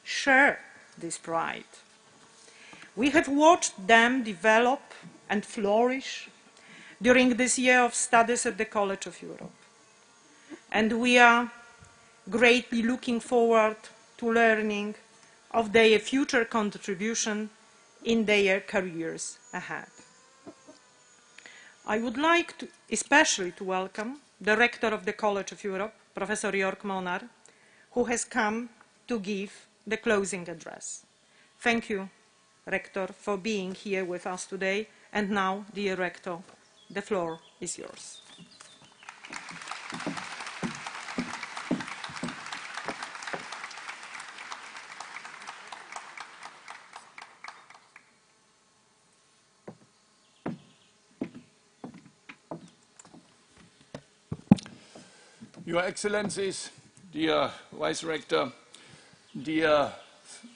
share this pride. We have watched them develop and flourish during this year of studies at the College of Europe. And we are greatly looking forward to learning of their future contribution in their careers ahead. I would like especially to welcome the Rector of the College of Europe, Professor Jörg Monar, who has come to give the closing address. Thank you, Rector, for being here with us today. And now, dear Rector, the floor is yours. Your Excellencies, dear Vice Rector, dear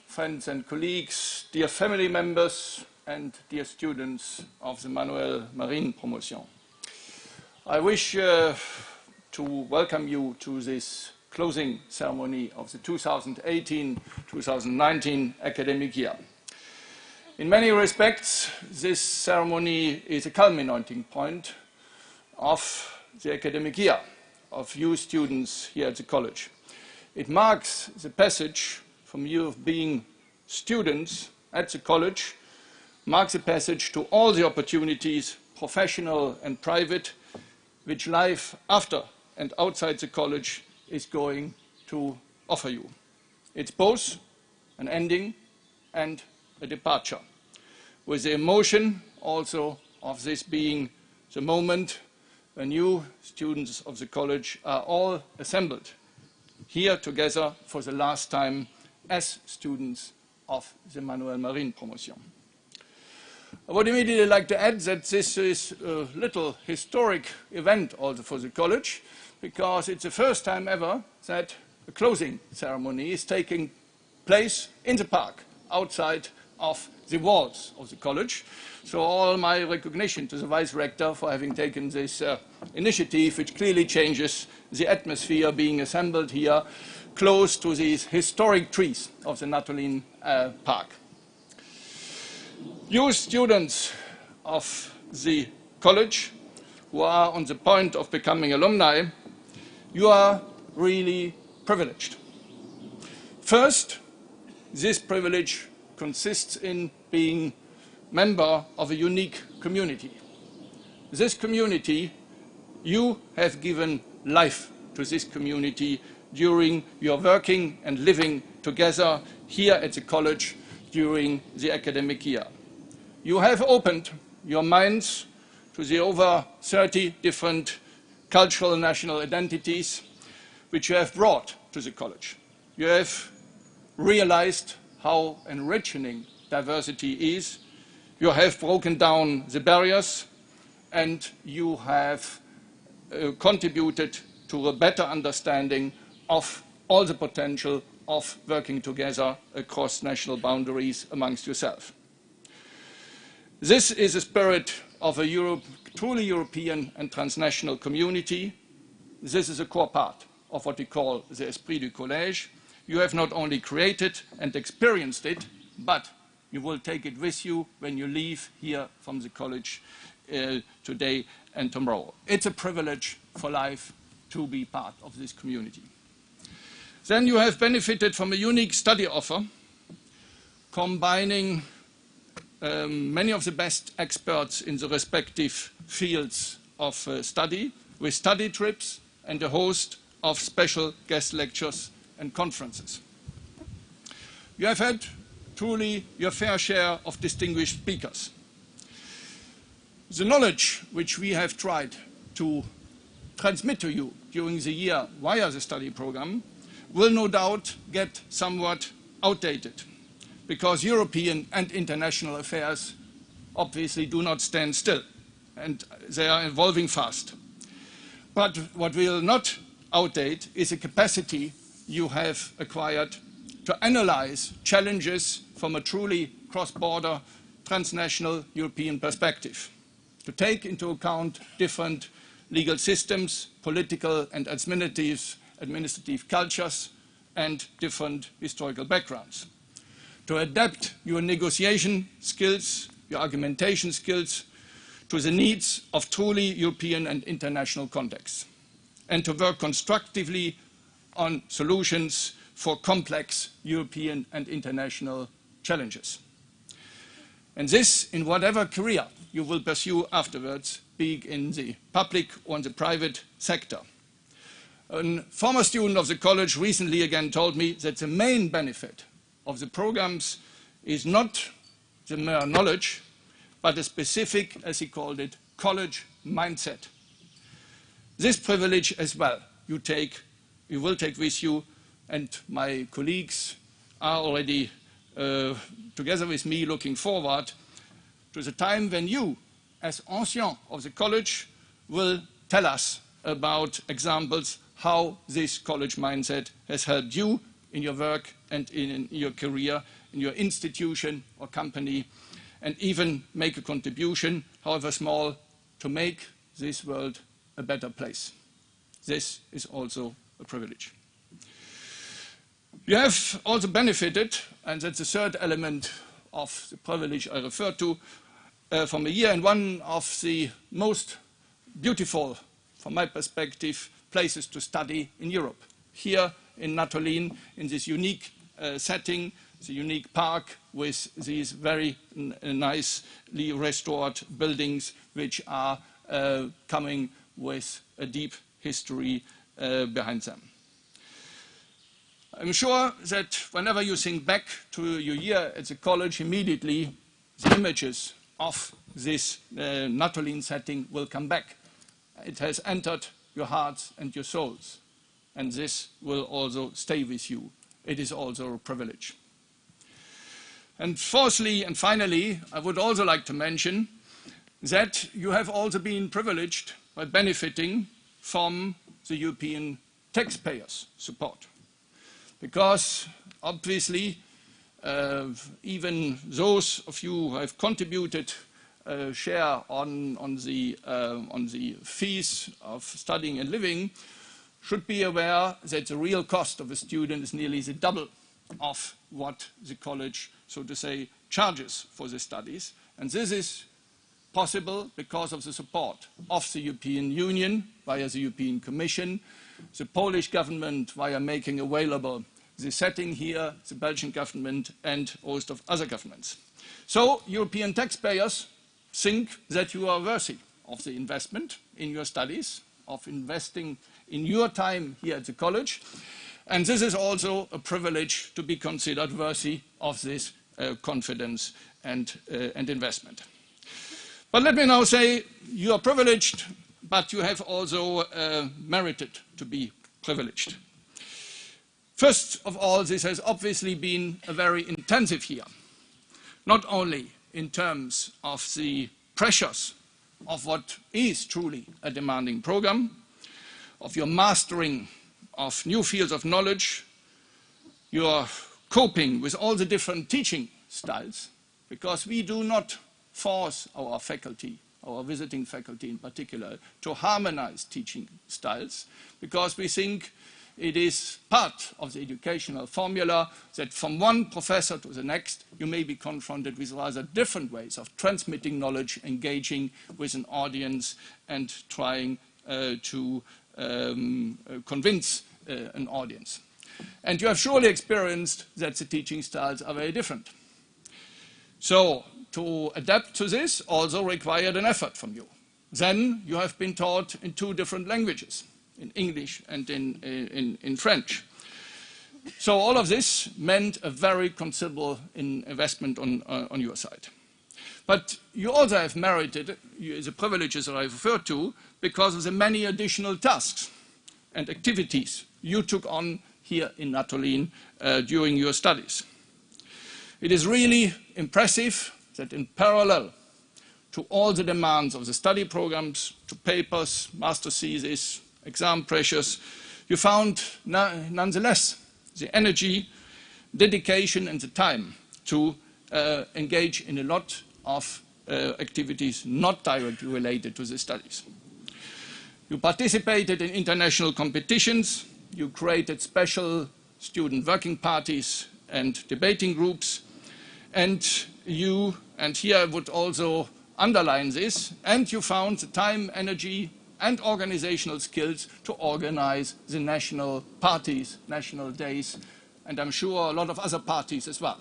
friends and colleagues, dear family members, and dear students of the Manuel Marin Promotion. I wish to welcome you to this closing ceremony of the 2018-2019 academic year. In many respects, this ceremony is a culminating point of the academic year of you students here at the college. It marks the passage from you of being students at the college, marks the passage to all the opportunities, professional and private, which life after and outside the college is going to offer you. It's both an ending and a departure, with the emotion also of this being the moment when you students of the college are all assembled here together for the last time as students of the Manuel Marin Promotion. I would immediately like to add that this is a little historic event also for the college, because it's the first time ever that a closing ceremony is taking place in the park outside of the walls of the college. So all my recognition to the Vice Rector for having taken this initiative, which clearly changes the atmosphere being assembled here close to these historic trees of the Natolin Park. You students of the college who are on the point of becoming alumni, you are really privileged. First, this privilege consists in being member of a unique community. This community, you have given life to this community during your working and living together here at the college during the academic year. You have opened your minds to the over 30 different cultural and national identities which you have brought to the college. You have realized how enriching diversity is. You have broken down the barriers, and you have contributed to a better understanding of all the potential of working together across national boundaries amongst yourself. This is the spirit of a truly European and transnational community. This is a core part of what we call the esprit du collège. You have not only created and experienced it, but you will take it with you when you leave here from the college today and tomorrow. It's a privilege for life to be part of this community. Then you have benefited from a unique study offer, combining many of the best experts in the respective fields of study, with study trips and a host of special guest lectures and conferences. You have had truly your fair share of distinguished speakers. The knowledge which we have tried to transmit to you during the year via the study program will no doubt get somewhat outdated, because European and international affairs obviously do not stand still, and they are evolving fast. But what will not outdate is a capacity you have acquired to analyze challenges from a truly cross-border, transnational European perspective, to take into account different legal systems, political and administrative cultures, and different historical backgrounds, to adapt your negotiation skills, your argumentation skills to the needs of truly European and international contexts, and to work constructively on solutions for complex European and international challenges. And this in whatever career you will pursue afterwards, be it in the public or in the private sector. A former student of the college recently again told me that the main benefit of the programs is not the mere knowledge, but a specific, as he called it, college mindset. This privilege as well you will take with you, and my colleagues are already together with me looking forward to the time when you, as anciens of the college, will tell us about examples how this college mindset has helped you in your work and in your career, in your institution or company, and even make a contribution, however small, to make this world a better place. This is also a privilege. You have also benefited, and that's the third element of the privilege I referred to, from a year in one of the most beautiful, from my perspective, places to study in Europe. Here in Natolin, in this unique setting, the unique park with these very nicely restored buildings which are coming with a deep history behind them. I'm sure that whenever you think back to your year at the college, immediately the images of this Natolin setting will come back. It has entered your hearts and your souls, and this will also stay with you. It is also a privilege. And fourthly and finally, I would also like to mention that you have also been privileged by benefiting from the European taxpayers' support. Because obviously, even those of you who have contributed share on the fees of studying and living should be aware that the real cost of a student is nearly the double of what the college, so to say, charges for the studies. And this is possible because of the support of the European Union via the European Commission, the Polish government via making available the setting here, the Belgian government, and a host of other governments. So European taxpayers think that you are worthy of the investment in your studies, of investing in your time here at the college. And this is also a privilege to be considered worthy of this confidence and investment. But let me now say you are privileged, but you have also merited to be privileged. First of all, this has obviously been a very intensive year, not only in terms of the pressures of what is truly a demanding program, of your mastering of new fields of knowledge, your coping with all the different teaching styles, because we do not force our faculty, our visiting faculty in particular, to harmonize teaching styles, because we think it is part of the educational formula that from one professor to the next, you may be confronted with rather different ways of transmitting knowledge, engaging with an audience, and trying to convince an audience. And you have surely experienced that the teaching styles are very different. So to adapt to this also required an effort from you. Then you have been taught in two different languages, in English and in French. So all of this meant a very considerable investment on your side. But you also have merited the privileges that I referred to because of the many additional tasks and activities you took on here in Natolin during your studies. It is really impressive that in parallel to all the demands of the study programs, to papers, master thesis, exam pressures, you found nonetheless the energy, dedication and the time to engage in a lot of activities not directly related to the studies. You participated in international competitions, you created special student working parties and debating groups. And here I would also underline this, and you found the time, energy, and organizational skills to organize the national parties, national days, and I'm sure a lot of other parties as well.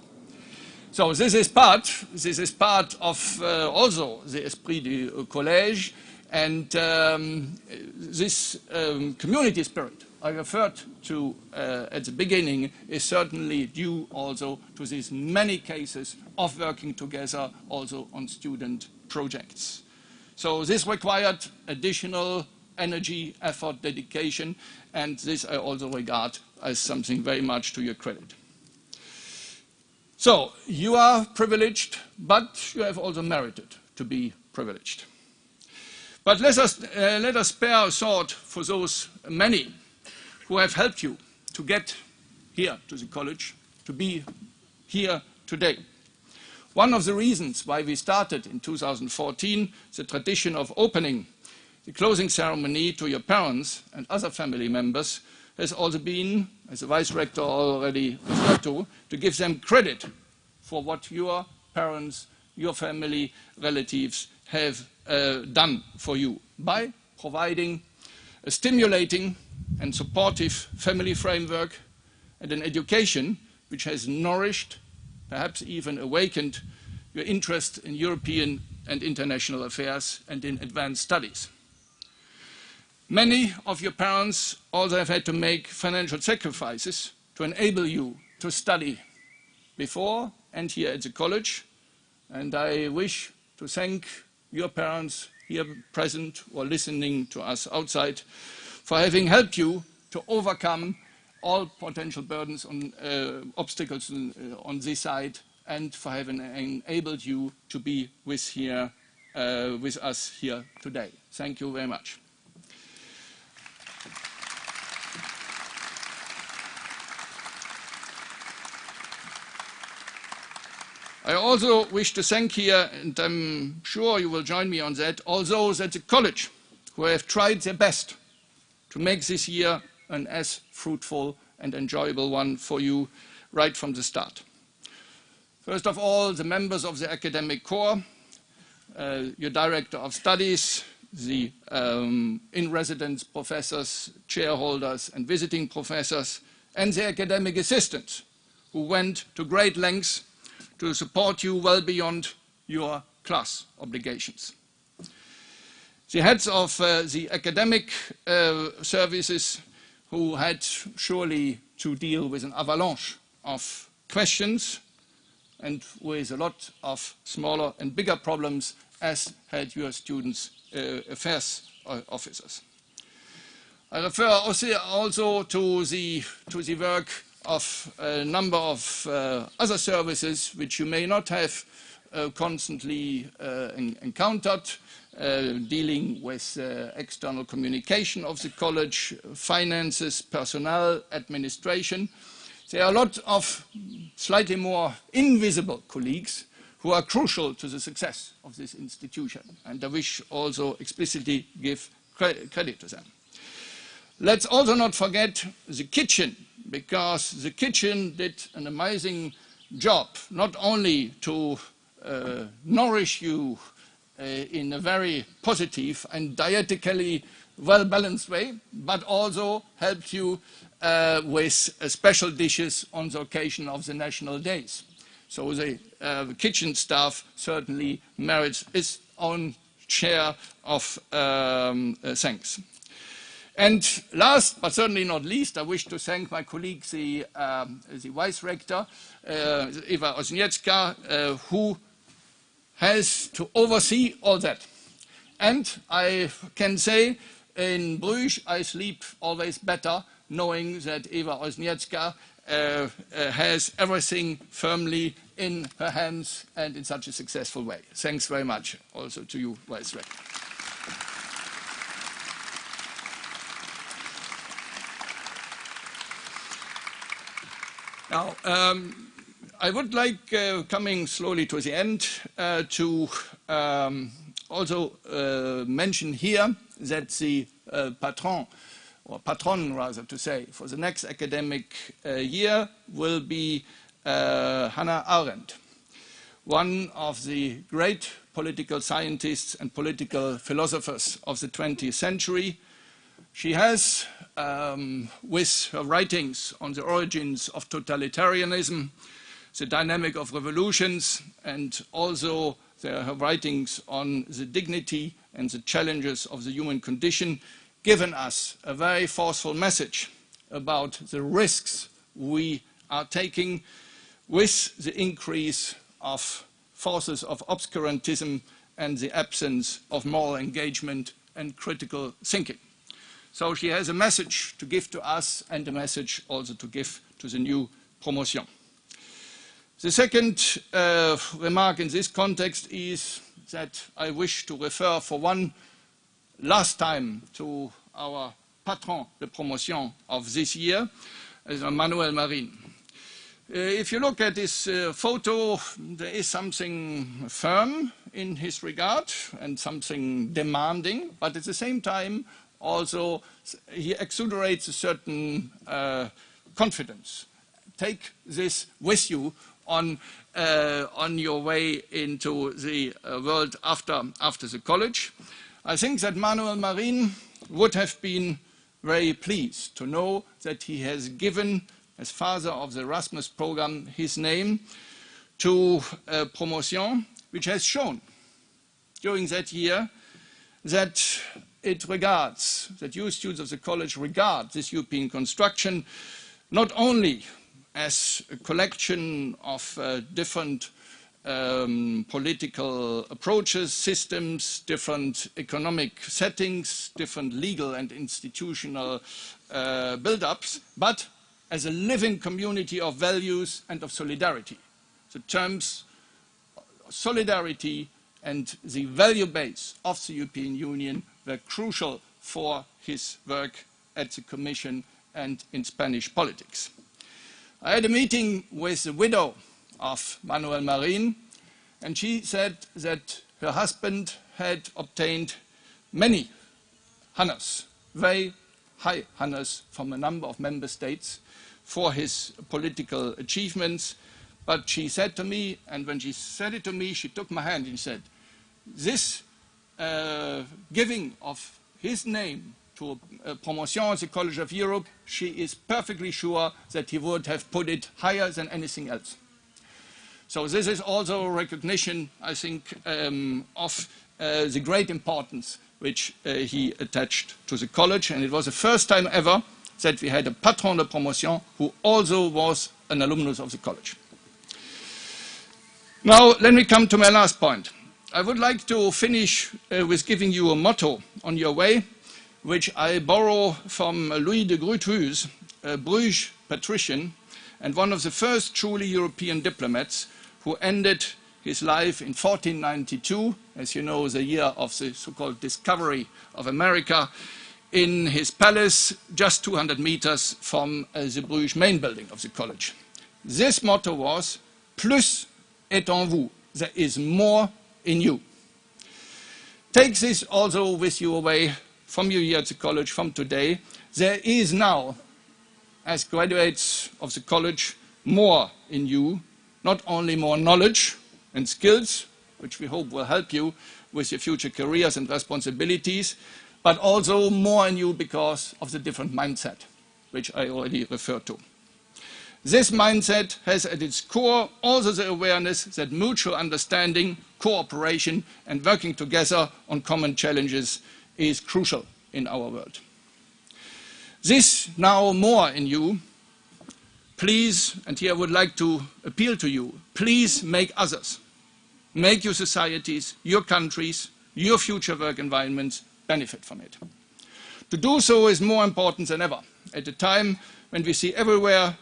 So this is part of also the esprit du collège, and this community spirit I referred to at the beginning is certainly due also to these many cases of working together also on student projects. So this required additional energy, effort, dedication, and this I also regard as something very much to your credit. So you are privileged, but you have also merited to be privileged. But let us spare a thought for those many who have helped you to get here to the college, to be here today. One of the reasons why we started in 2014 the tradition of opening the closing ceremony to your parents and other family members has also been, as the Vice Rector already referred to give them credit for what your parents, your family, relatives have done for you by providing a stimulating and supportive family framework and an education which has nourished, perhaps even awakened, your interest in European and international affairs and in advanced studies. Many of your parents also have had to make financial sacrifices to enable you to study before and here at the college, and I wish to thank your parents here present or listening to us outside for having helped you to overcome all potential burdens on obstacles on this side, and for having enabled you to be with us here today. Thank you very much. I also wish to thank here, and I'm sure you will join me on that, all those at the college who have tried their best to make this year an as fruitful and enjoyable one for you right from the start. First of all, the members of the academic corps, your director of studies, the in-residence professors, chairholders, and visiting professors, and the academic assistants who went to great lengths to support you well beyond your class obligations. The heads of the academic services who had surely to deal with an avalanche of questions and with a lot of smaller and bigger problems, as had your students' affairs officers. I refer also to the work of a number of other services which you may not have constantly encountered, dealing with external communication of the college, finances, personnel, administration. There are a lot of slightly more invisible colleagues who are crucial to the success of this institution, and I wish also explicitly give credit to them. Let's also not forget the kitchen, because the kitchen did an amazing job, not only to nourish you in a very positive and dietetically well-balanced way, but also helped you with special dishes on the occasion of the national days. So the kitchen staff certainly merits its own share of thanks. And last, but certainly not least, I wish to thank my colleague, the Vice Rector, Eva Osniecka, who has to oversee all that. And I can say, in Bruges, I sleep always better knowing that Eva Osniecka has everything firmly in her hands and in such a successful way. Thanks very much also to you, Vice Rector. Now, I would like, coming slowly to the end, to also mention here that the patron or patron rather to say, for the next academic year will be Hannah Arendt, one of the great political scientists and political philosophers of the 20th century. She has, with her writings on the origins of totalitarianism, the dynamic of revolutions, and also her writings on the dignity and the challenges of the human condition, given us a very forceful message about the risks we are taking with the increase of forces of obscurantism and the absence of moral engagement and critical thinking. So she has a message to give to us and a message also to give to the new promotion. The second remark in this context is that I wish to refer for one last time to our patron de promotion of this year, as Manuel Marin. If you look at this photo, there is something firm in his regard and something demanding, but at the same time also he exuderates a certain confidence. Take this with you on your way into the world after the college. I think that Manuel Marin would have been very pleased to know that he has given, as father of the Erasmus program, his name to a promotion which has shown during that year that it regards, that you students of the college regard this European construction not only as a collection of different political approaches, systems, different economic settings, different legal and institutional build-ups, but as a living community of values and of solidarity. The terms solidarity and the value base of the European Union were crucial for his work at the Commission and in Spanish politics. I had a meeting with the widow of Manuel Marin, and she said that her husband had obtained many honors, very high honors from a number of member states for his political achievements. But she said to me, and when she said it to me, she took my hand and said, this giving of his name to a promotion at the College of Europe, she is perfectly sure that he would have put it higher than anything else. So this is also a recognition, I think, of the great importance which he attached to the college. And it was the first time ever that we had a patron de promotion who also was an alumnus of the college. Now, let me come to my last point. I would like to finish with giving you a motto on your way, which I borrow from Louis de Groothus, a Bruges patrician, and one of the first truly European diplomats who ended his life in 1492, as you know, the year of the so-called discovery of America, in his palace just 200 meters from the Bruges main building of the college. This motto was, plus est en vous, there is more in you. Take this also with you away from you here at the college from today. There is now, as graduates of the college, more in you, not only more knowledge and skills, which we hope will help you with your future careers and responsibilities, but also more in you because of the different mindset, which I already referred to. This mindset has at its core also the awareness that mutual understanding, cooperation, and working together on common challenges is crucial in our world. This now more in you, please, and here I would like to appeal to you, please make others, make your societies, your countries, your future work environments benefit from it. To do so is more important than ever, at a time when we see everywhere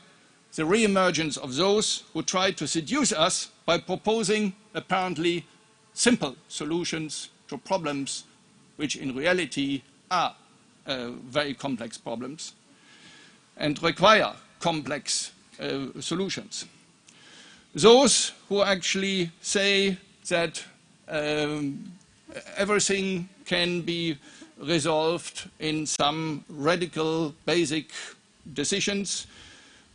the re-emergence of those who try to seduce us by proposing apparently simple solutions to problems which in reality are very complex problems and require complex solutions. Those who actually say that everything can be resolved in some radical basic decisions,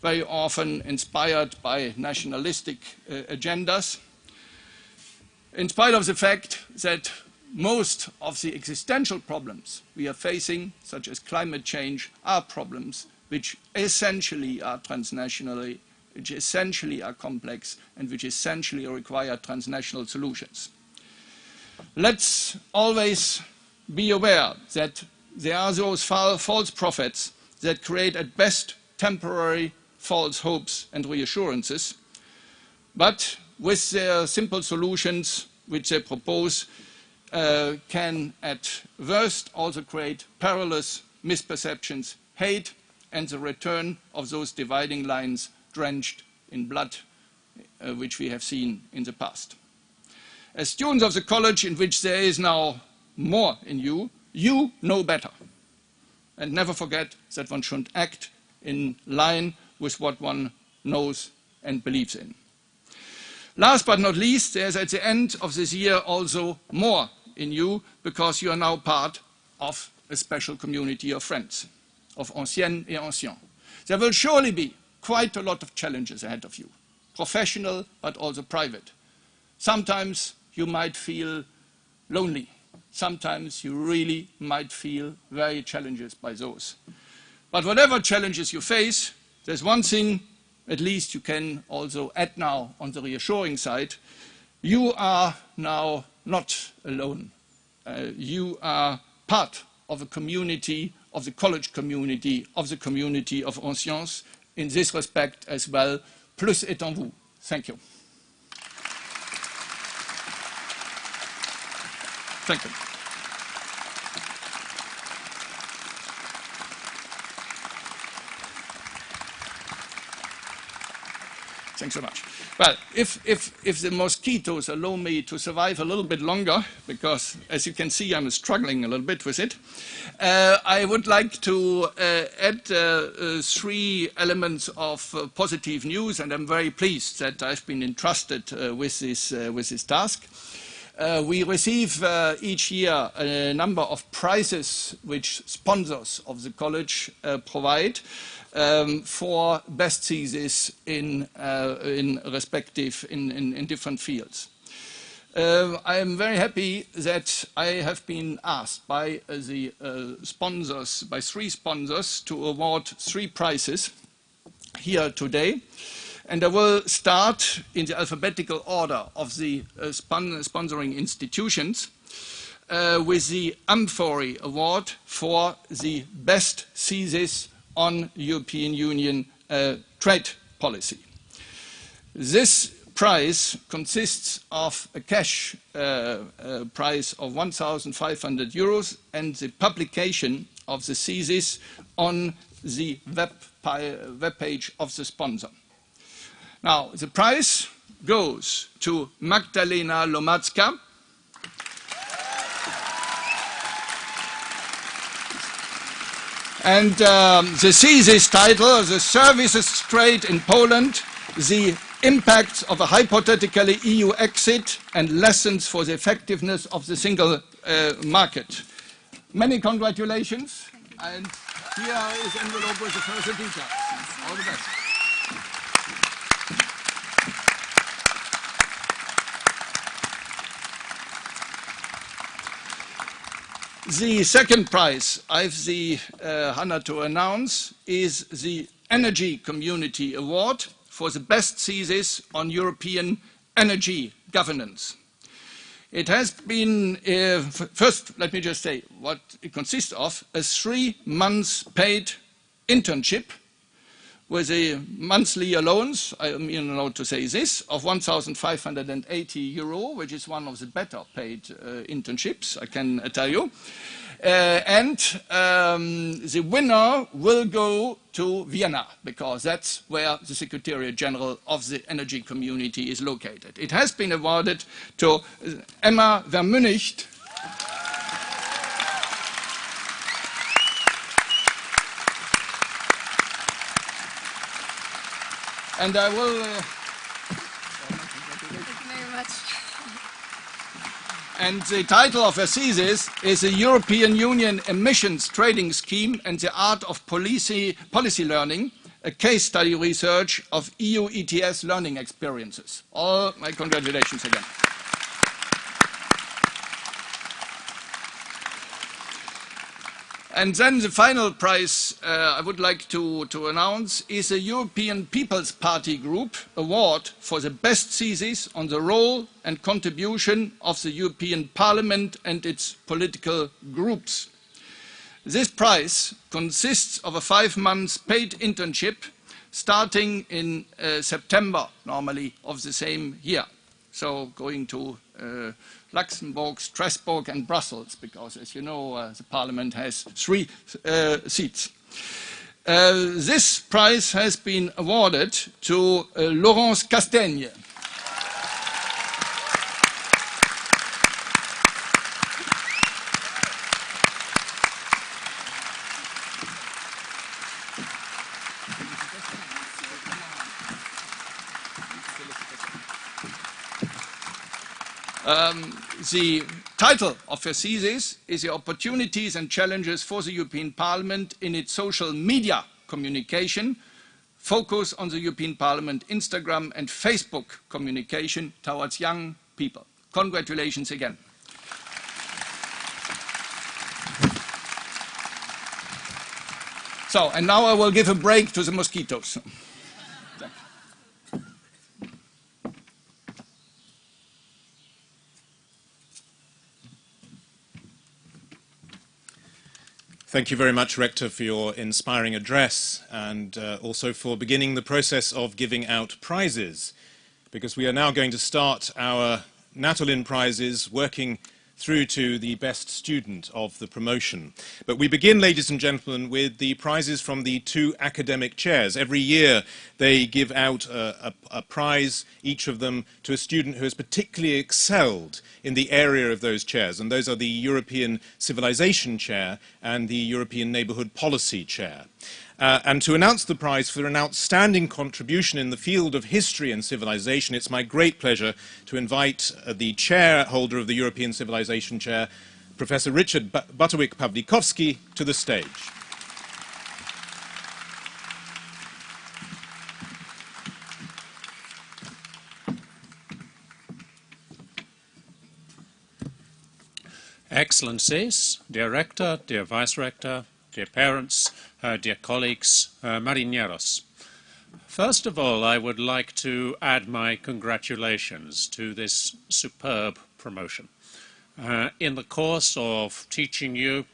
very often inspired by nationalistic agendas, in spite of the fact that most of the existential problems we are facing, such as climate change, are problems which essentially are transnationally, which essentially are complex, and which essentially require transnational solutions. Let's always be aware that there are those false prophets that create at best temporary false hopes and reassurances, but with their simple solutions which they propose can at worst also create perilous misperceptions, hate, and the return of those dividing lines drenched in blood which we have seen in the past. As students of the college in which there is now more in you, you know better. And never forget that one should act in line with what one knows and believes in. Last but not least, there's at the end of this year also more in you, because you are now part of a special community of friends, of anciennes et anciens. There will surely be quite a lot of challenges ahead of you, professional but also private. Sometimes you might feel lonely. Sometimes you really might feel very challenged by those. But whatever challenges you face, there's one thing at least you can also add now on the reassuring side. You are now not alone. You are part of a community, of the college community, of the community of anciens. In this respect as well, plus est en vous. Thank you. Thank you. Thanks so much. Well, if the mosquitoes allow me to survive a little bit longer, because as you can see, I'm struggling a little bit with it, I would like to add three elements of positive news, and I'm very pleased that I've been entrusted with this task. We receive each year a number of prizes which sponsors of the college provide for best theses in different fields. I am very happy that I have been asked by the sponsors, by three sponsors, to award three prizes here today. And I will start in the alphabetical order of the sponsoring institutions with the Amphory Award for the best thesis on European Union trade policy. This prize consists of a cash prize of 1,500 euros and the publication of the thesis on the web page of the sponsor. Now, the prize goes to Magdalena Lomacka, and the thesis title, The Services Trade in Poland, the Impacts of a Hypothetically EU Exit and Lessons for the Effectiveness of the Single Market. Many congratulations, and here is envelope with the further details. All the best. The second prize I have the honor to announce is the Energy Community Award for the best thesis on European energy governance. It has been, first let me just say what it consists of, a 3 months paid internship with a monthly allowance, I am allowed to say this, of 1,580 euro, which is one of the better paid internships, I can tell you. And the winner will go to Vienna, because that's where the Secretariat General of the Energy Community is located. It has been awarded to Emma Vermünnicht. And I will... Thank you very much. And the title of her thesis is the European Union Emissions Trading Scheme and the Art of Policy Learning, a case study research of EU ETS learning experiences. All my congratulations again. And then the final prize I would like to announce is the European People's Party Group Award for the best thesis on the role and contribution of the European Parliament and its political groups. This prize consists of a 5-month paid internship starting in September, normally, of the same year. So going to Luxembourg, Strasbourg, and Brussels, because, as you know, the Parliament has 3 seats. This prize has been awarded to Laurence Castaigne. The title of her thesis is The Opportunities and Challenges for the European Parliament in its Social Media Communication, focus on the European Parliament Instagram and Facebook communication towards young people. Congratulations again. So, and now I will give a break to the mosquitoes. Thank you very much, Rector, for your inspiring address and also for beginning the process of giving out prizes, because we are now going to start our Natolin prizes working through to the best student of the promotion. But we begin, ladies and gentlemen, with the prizes from the 2 academic chairs. Every year they give out a prize, each of them, to a student who has particularly excelled in the area of those chairs, and those are the European Civilization Chair and the European Neighbourhood Policy Chair. And to announce the prize for an outstanding contribution in the field of history and civilization, it's my great pleasure to invite the chair holder of the European Civilization Chair, Professor Richard Butterwick-Pawlikowski, to the stage. Excellencies, dear Rector, dear Vice-Rector, dear parents, dear colleagues, marineros. First of all, I would like to add my congratulations to this superb promotion. In the course of teaching you,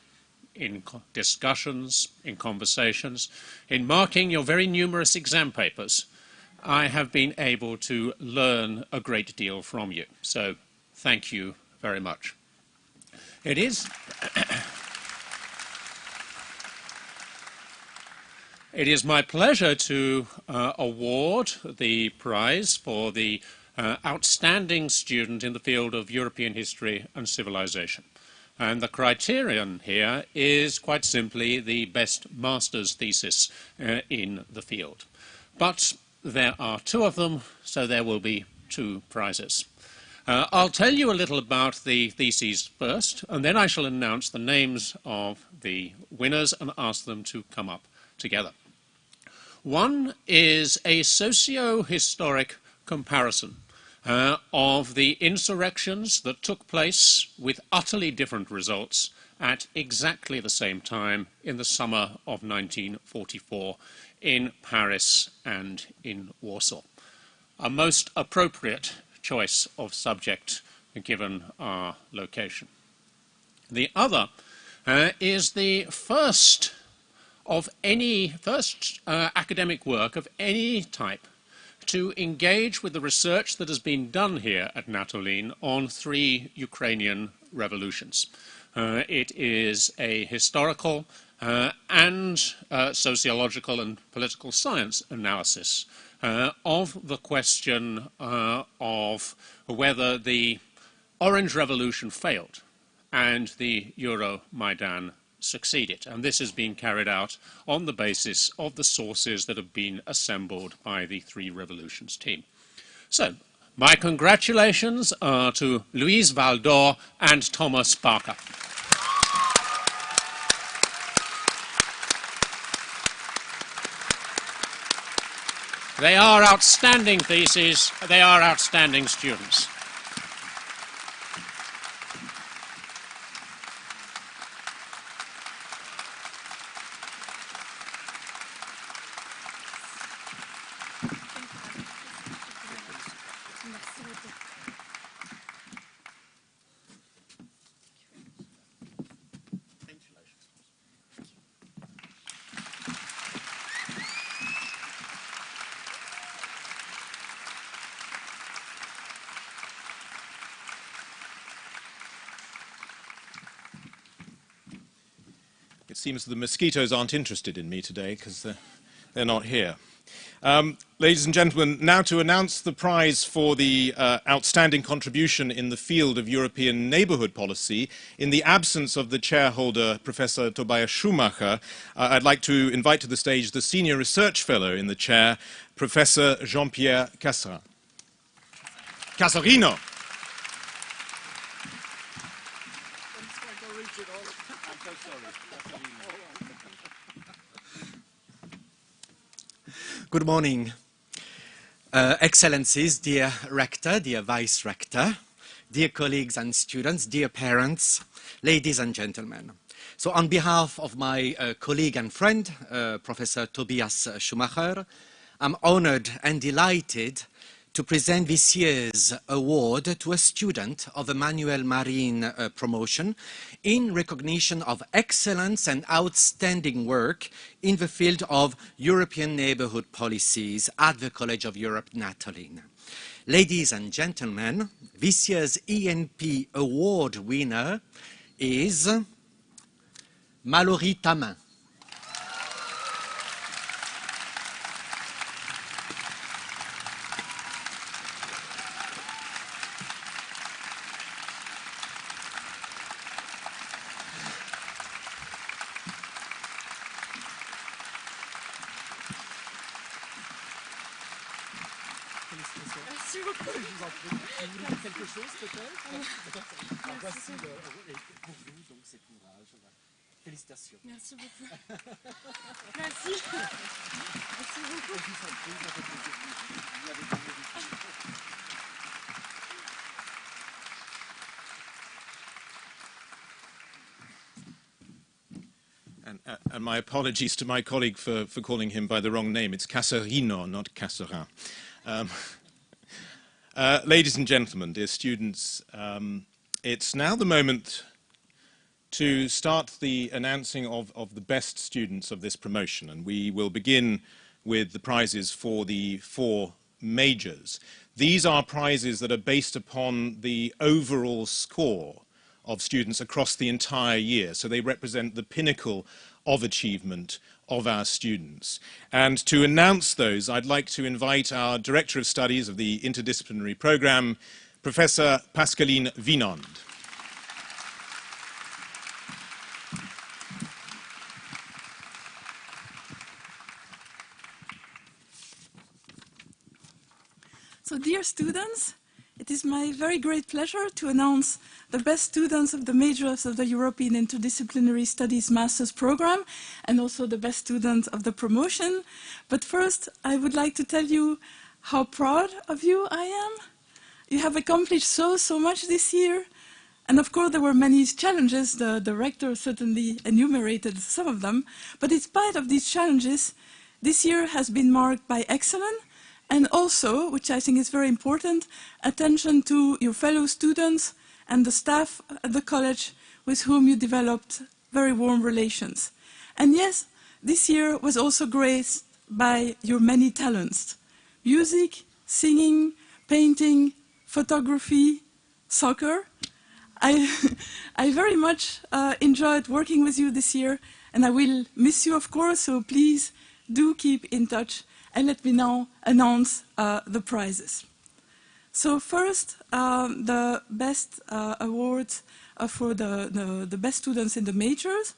in discussions, in conversations, in marking your very numerous exam papers, I have been able to learn a great deal from you. So thank you very much. It is my pleasure to award the prize for the outstanding student in the field of European history and civilization. And the criterion here is quite simply the best master's thesis in the field. But there are 2 of them, so there will be 2 prizes. I'll tell you a little about the theses first, and then I shall announce the names of the winners and ask them to come up together. One is a socio-historic comparison of the insurrections that took place with utterly different results at exactly the same time in the summer of 1944 in Paris and in Warsaw. A most appropriate choice of subject given our location. The other is the first academic work of any type to engage with the research that has been done here at Natolin on 3 Ukrainian revolutions. It is a historical and sociological and political science analysis of the question of whether the Orange Revolution failed and the Euromaidan succeeded. And this has been carried out on the basis of the sources that have been assembled by the 3 Revolutions team. So, My congratulations are to Louise Valdor and Thomas Barker. They are outstanding theses. They are outstanding students. It seems the mosquitoes aren't interested in me today because they're not here. Ladies and gentlemen, now to announce the prize for the outstanding contribution in the field of European neighbourhood policy. In the absence of the chairholder, Professor Tobias Schumacher, I'd like to invite to the stage the Senior Research Fellow in the chair, Professor Jean-Pierre Casserin. Casarino. Good morning, Excellencies, dear Rector, dear Vice Rector, dear colleagues and students, dear parents, ladies and gentlemen. So on behalf of my colleague and friend, Professor Tobias Schumacher, I'm honored and delighted to present this year's award to a student of Emmanuel Marine promotion in recognition of excellence and outstanding work in the field of European neighbourhood policies at the College of Europe, Natolin. Ladies and gentlemen, this year's ENP award winner is Mallory Tamin. Merci beaucoup. Je vous en prie. Vous voulez dire quelque chose peut-être? Voici pour vous donc cet ouvrage. Félicitations. Merci beaucoup. Merci. Merci beaucoup. Je vous en prie, ça fait plaisir. Vous avez gagné du temps. And my apologies to my colleague for calling him by the wrong name. It's Casarino, not Casserin. Ladies and gentlemen, dear students, it's now the moment to start the announcing of the best students of this promotion, and we will begin with the prizes for the 4 majors. These are prizes that are based upon the overall score of students across the entire year, so they represent the pinnacle of achievement of our students. And to announce those, I'd like to invite our Director of Studies of the Interdisciplinary Programme, Professor Pascaline Vinand. So, dear students, it is my very great pleasure to announce the best students of the majors of the European Interdisciplinary Studies Master's Program and also the best students of the promotion. But first, I would like to tell you how proud of you I am. You have accomplished so much this year. And of course, there were many challenges. The rector certainly enumerated some of them. But in spite of these challenges, this year has been marked by excellence. And also, which I think is very important, attention to your fellow students and the staff at the college with whom you developed very warm relations. And yes, this year was also graced by your many talents: music, singing, painting, photography, soccer. I very much enjoyed working with you this year, and I will miss you, of course, so please do keep in touch. And let me now announce the prizes. So first, the best awards for the best students in the majors.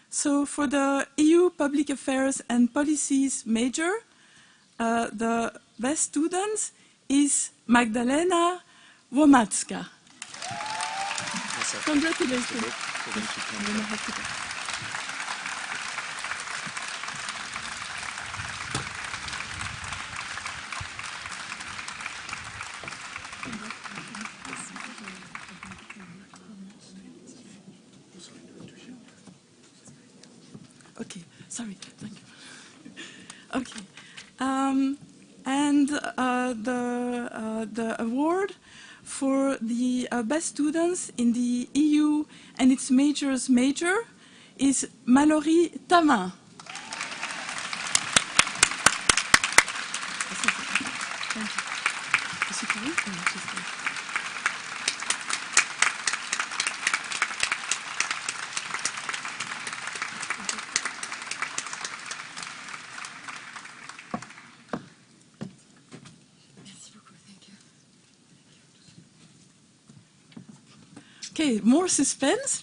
So for the EU Public Affairs and Policies major, the best student is Magdalena Womacka. Congratulations. Okay, sorry, thank you. Okay, and the award for the best students in the EU and its majors major is Mallory Tamin. Okay, more suspense.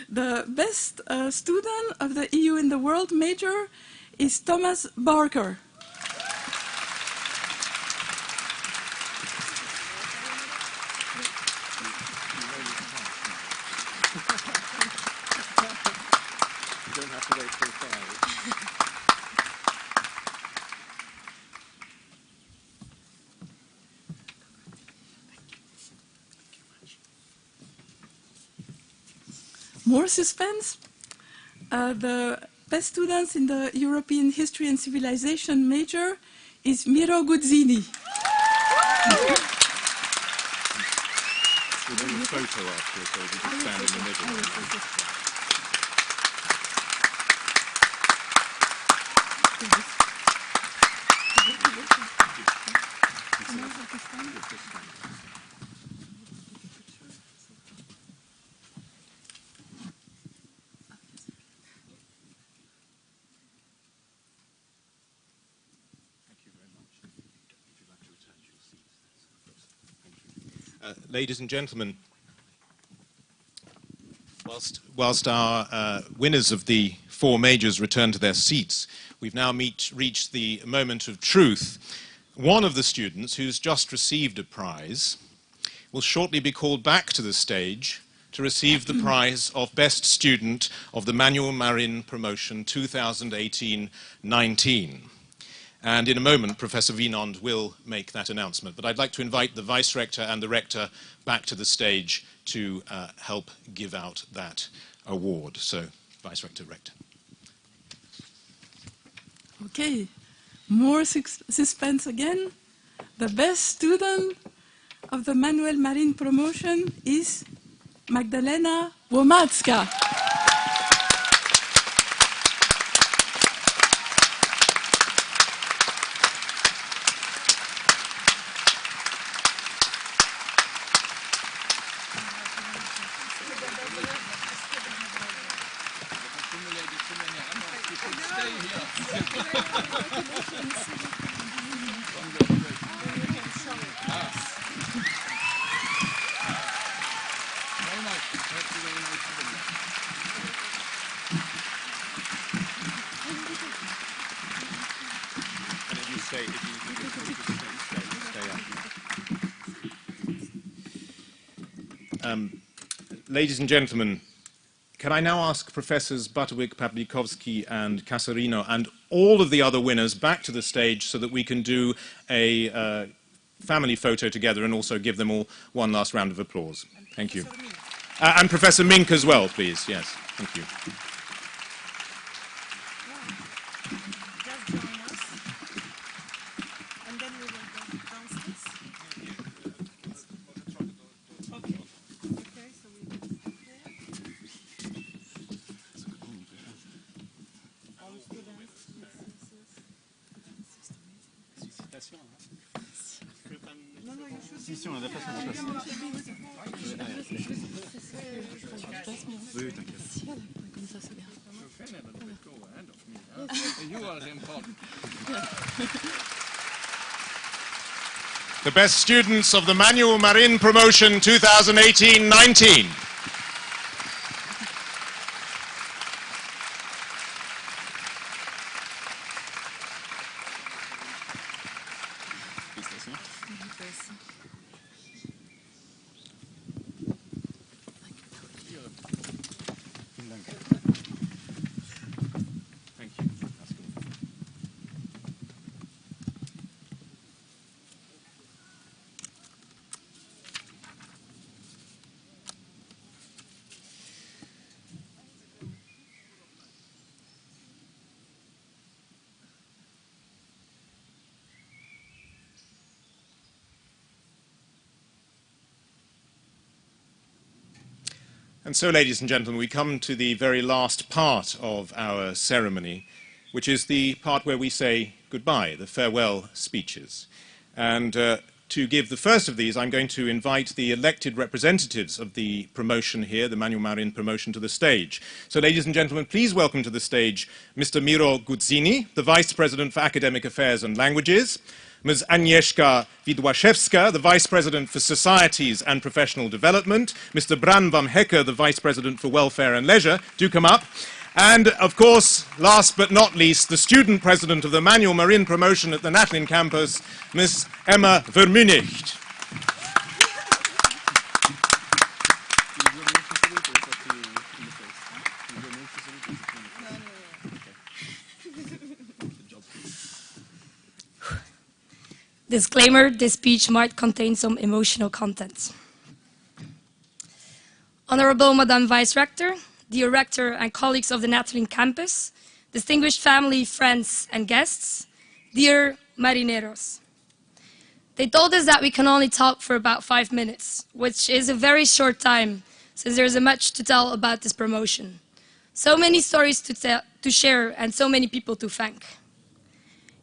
The best student of the EU in the world major is Thomas Barker. More suspense. The best students in the European History and Civilization major is Miro Guzzini. We'll do a photo after, so we just stand in the middle. Ladies and gentlemen, whilst our winners of the 4 majors return to their seats, we've now reached the moment of truth. One of the students who's just received a prize will shortly be called back to the stage to receive the prize of Best Student of the Manuel Marin Promotion 2018-19. And in a moment, Professor Wienand will make that announcement. But I'd like to invite the Vice-Rector and the Rector back to the stage to help give out that award. So, Vice-Rector, Rector. Okay, more suspense again. The best student of the Manuel Marin promotion is Magdalena Womacka. Ladies and gentlemen, can I now ask Professors Butterwick, Pawlikowski and Casarino and all of the other winners back to the stage so that we can do a family photo together and also give them all one last round of applause. Thank you. And Professor Mink as well, please. Yes, thank you. The best students of the Manuel Marin Promotion 2018-19. Thank you. And so, ladies and gentlemen, we come to the very last part of our ceremony, which is the part where we say goodbye, the farewell speeches. And to give the first of these, I'm going to invite the elected representatives of the promotion here, the Manuel Marin promotion, to the stage. So, ladies and gentlemen, please welcome to the stage Mr. Miro Guzzini, the Vice President for Academic Affairs and Languages, Ms. Agnieszka Widłaszewska, the Vice President for Societies and Professional Development, Mr. Bran van Hekke, the Vice President for Welfare and Leisure, do come up. And, of course, last but not least, the Student President of the Manuel Marin Promotion at the Natolin campus, Ms. Emma Vermunicht. Disclaimer, this speech might contain some emotional content. Honorable Madame Vice Rector, dear Rector and colleagues of the Natolin campus, distinguished family, friends and guests, dear marineros. They told us that we can only talk for about 5 minutes, which is a very short time since there is much to tell about this promotion. So many stories to share and so many people to thank.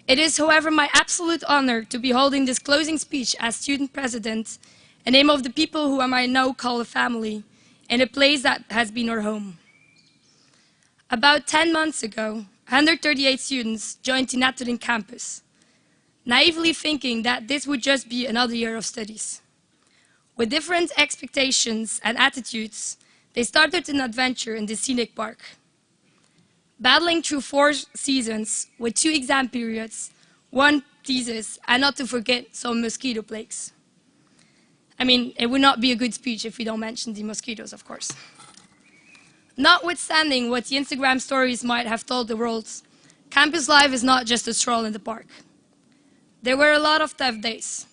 It is, however, my absolute honor to be holding this closing speech as student president in the name of the people who I might now call a family, in a place that has been our home. About 10 months ago, 138 students joined the Natolin campus, naively thinking that this would just be another year of studies. With different expectations and attitudes, they started an adventure in the scenic park. Battling through 4 seasons with 2 exam periods, 1 thesis, and not to forget some mosquito plagues. I mean, it would not be a good speech if we don't mention the mosquitoes, of course. Notwithstanding what the Instagram stories might have told the world, campus life is not just a stroll in the park. There were a lot of tough days,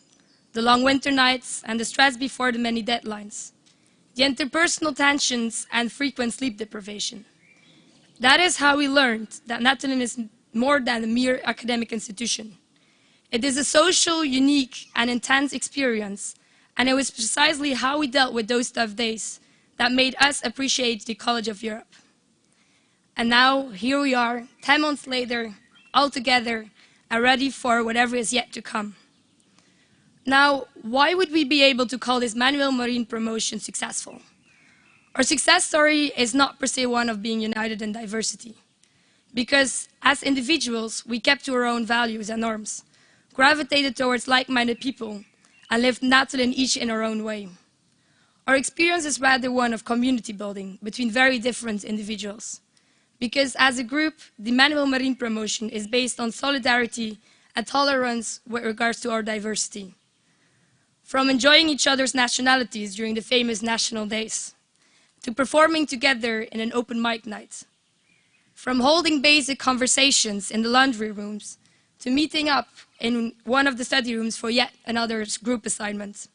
the long winter nights and the stress before the many deadlines, the interpersonal tensions and frequent sleep deprivation. That is how we learned that Natolin is more than a mere academic institution. It is a social, unique, and intense experience, and it was precisely how we dealt with those tough days that made us appreciate the College of Europe. And now, here we are, 10 months later, all together, and ready for whatever is yet to come. Now, why would we be able to call this Manuel Marin promotion successful? Our success story is not per se one of being united in diversity, because as individuals, we kept to our own values and norms, gravitated towards like-minded people, and lived Natolin each in our own way. Our experience is rather one of community building between very different individuals, because as a group, the Manuel Marin promotion is based on solidarity and tolerance with regards to our diversity. From enjoying each other's nationalities during the famous national days, to performing together in an open mic night. From holding basic conversations in the laundry rooms, to meeting up in one of the study rooms for yet another group assignment.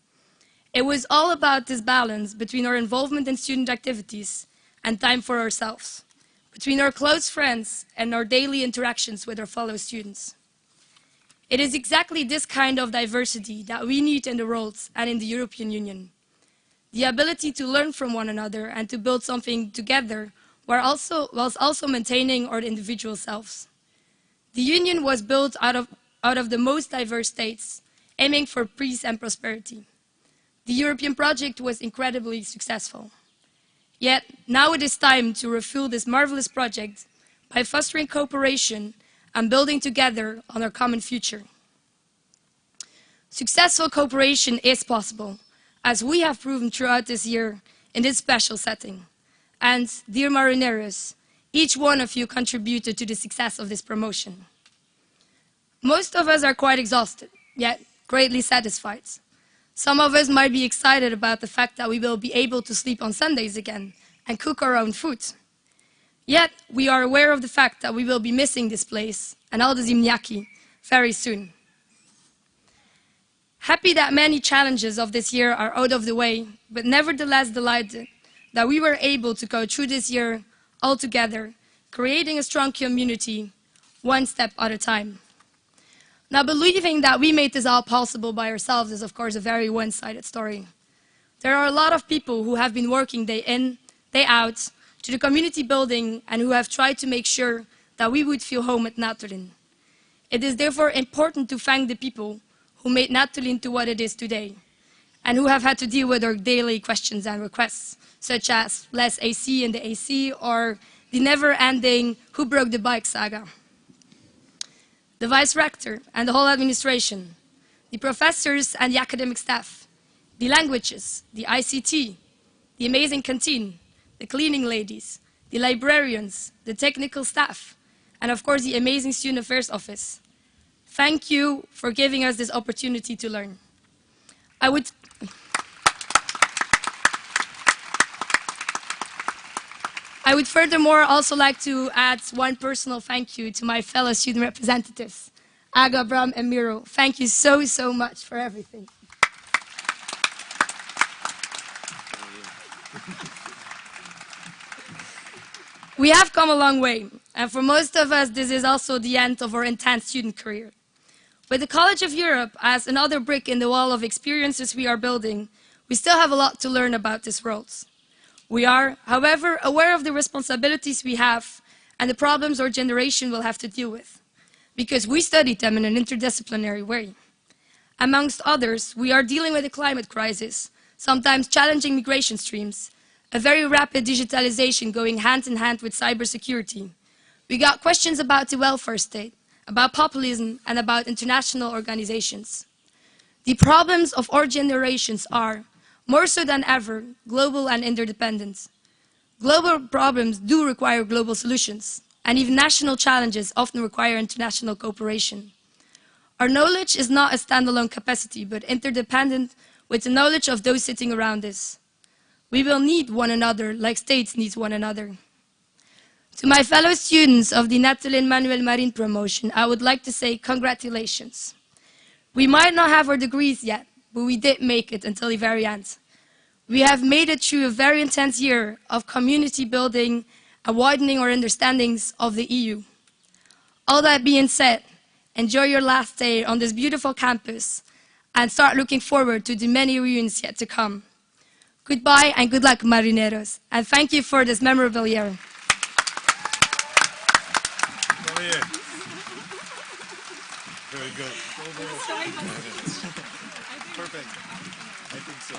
It was all about this balance between our involvement in student activities and time for ourselves, between our close friends and our daily interactions with our fellow students. It is exactly this kind of diversity that we need in the world and in the European Union. The ability to learn from one another and to build something together whilst also maintaining our individual selves. The Union was built out of the most diverse states, aiming for peace and prosperity. The European project was incredibly successful. Yet, now it is time to refuel this marvelous project by fostering cooperation and building together on our common future. Successful cooperation is possible, as we have proven throughout this year in this special setting. And, dear marineros, each one of you contributed to the success of this promotion. Most of us are quite exhausted, yet greatly satisfied. Some of us might be excited about the fact that we will be able to sleep on Sundays again and cook our own food. Yet, we are aware of the fact that we will be missing this place and all the ziemniaki very soon. Happy that many challenges of this year are out of the way, but nevertheless delighted that we were able to go through this year all together, creating a strong community, one step at a time. Now, believing that we made this all possible by ourselves is, of course, a very one-sided story. There are a lot of people who have been working day in, day out, to the community building and who have tried to make sure that we would feel home at Natolin. It is therefore important to thank the people who made Natolin to what it is today, and who have had to deal with our daily questions and requests, such as less AC in the AC or the never-ending who broke the bike saga. The Vice Rector and the whole administration, the professors and the academic staff, the languages, the ICT, the amazing canteen, the cleaning ladies, the librarians, the technical staff, and of course the amazing Student Affairs Office. Thank you for giving us this opportunity to learn. I would furthermore also like to add one personal thank you to my fellow student representatives, Aga, Bram, and Miro. Thank you so, so much for everything. We have come a long way, and for most of us, this is also the end of our intense student career. With the College of Europe as another brick in the wall of experiences we are building, we still have a lot to learn about this world. We are, however, aware of the responsibilities we have and the problems our generation will have to deal with, because we studied them in an interdisciplinary way. Amongst others, we are dealing with a climate crisis, sometimes challenging migration streams, a very rapid digitalization going hand in hand with cybersecurity. We got questions about the welfare state, about populism, and about international organizations. The problems of our generations are, more so than ever, global and interdependent. Global problems do require global solutions, and even national challenges often require international cooperation. Our knowledge is not a standalone capacity, but interdependent with the knowledge of those sitting around us. We will need one another like states need one another. To my fellow students of the Natolin Manuel Marin promotion, I would like to say congratulations. We might not have our degrees yet, but we did make it until the very end. We have made it through a very intense year of community building and widening our understandings of the EU. All that being said, enjoy your last day on this beautiful campus and start looking forward to the many reunions yet to come. Goodbye and good luck, marineros, and thank you for this memorable year. Very good. Perfect. I think so.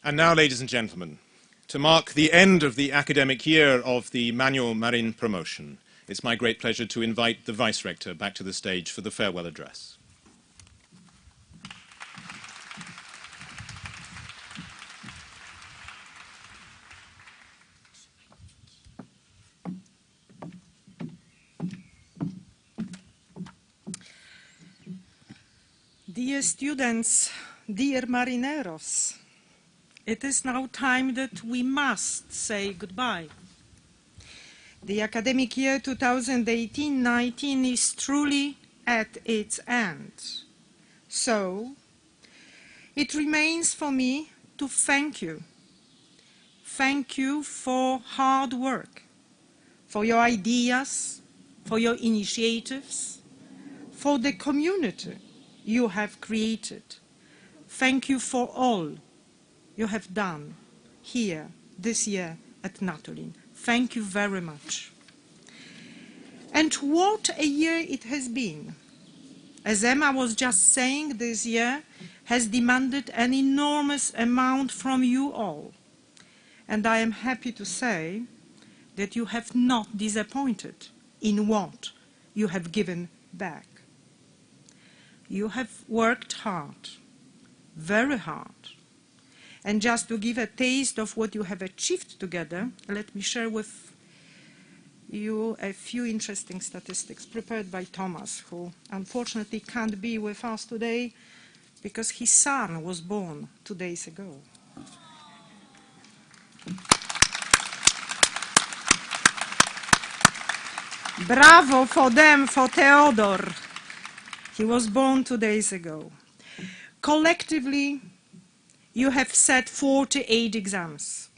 And now, ladies and gentlemen, to mark the end of the academic year of the Manuel Marin promotion, it's my great pleasure to invite the Vice Rector back to the stage for the farewell address. Dear students, dear marineros, it is now time that we must say goodbye. The academic year 2018-19 is truly at its end. So, it remains for me to thank you. Thank you for hard work, for your ideas, for your initiatives, for the community you have created. Thank you for all you have done here this year at Natolin. Thank you very much. And what a year it has been. As Emma was just saying, this year has demanded an enormous amount from you all. And I am happy to say that you have not disappointed in what you have given back. You have worked hard. very hard. And just to give a taste of what you have achieved together, let me share with you a few interesting statistics prepared by Thomas, who unfortunately can't be with us today because his son was born 2 days ago. Bravo for them, for Theodor. He was born 2 days ago. Collectively, you have set 48 exams.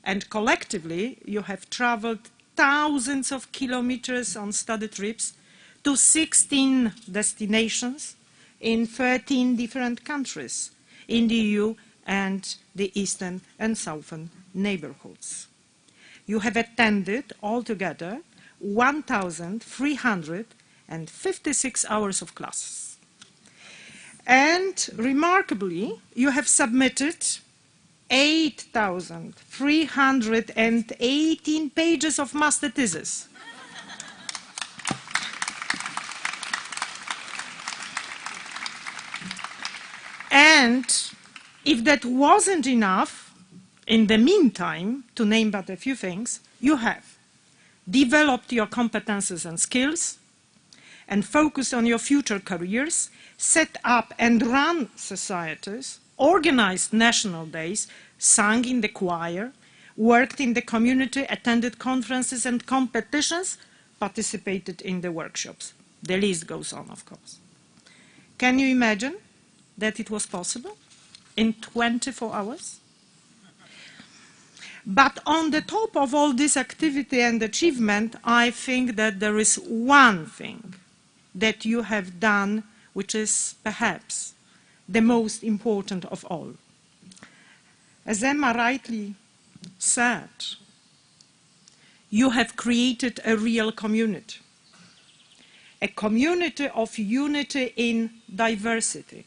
And collectively, you have traveled thousands of kilometers on study trips to 16 destinations in 13 different countries in the EU and the eastern and southern neighborhoods. You have attended altogether 1,356 hours of classes. And remarkably, you have submitted 8,318 pages of master thesis. And if that wasn't enough, in the meantime, to name but a few things, you have developed your competences and skills and focused on your future careers, set up and run societies, organized national days, sang in the choir, worked in the community, attended conferences and competitions, participated in the workshops. The list goes on, of course. Can you imagine that it was possible in 24 hours? But on the top of all this activity and achievement, I think that there is one thing that you have done which is perhaps the most important of all. As Emma rightly said, you have created a real community. A community of unity in diversity.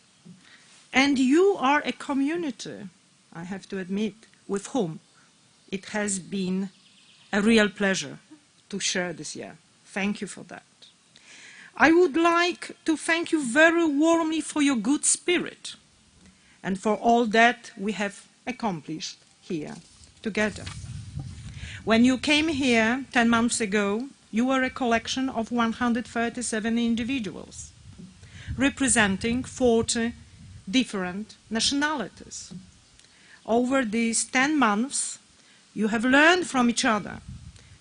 And you are a community, I have to admit, with whom it has been a real pleasure to share this year. Thank you for that. I would like to thank you very warmly for your good spirit and for all that we have accomplished here together. When you came here 10 months ago, you were a collection of 137 individuals, representing 40 different nationalities. Over these 10 months, you have learned from each other,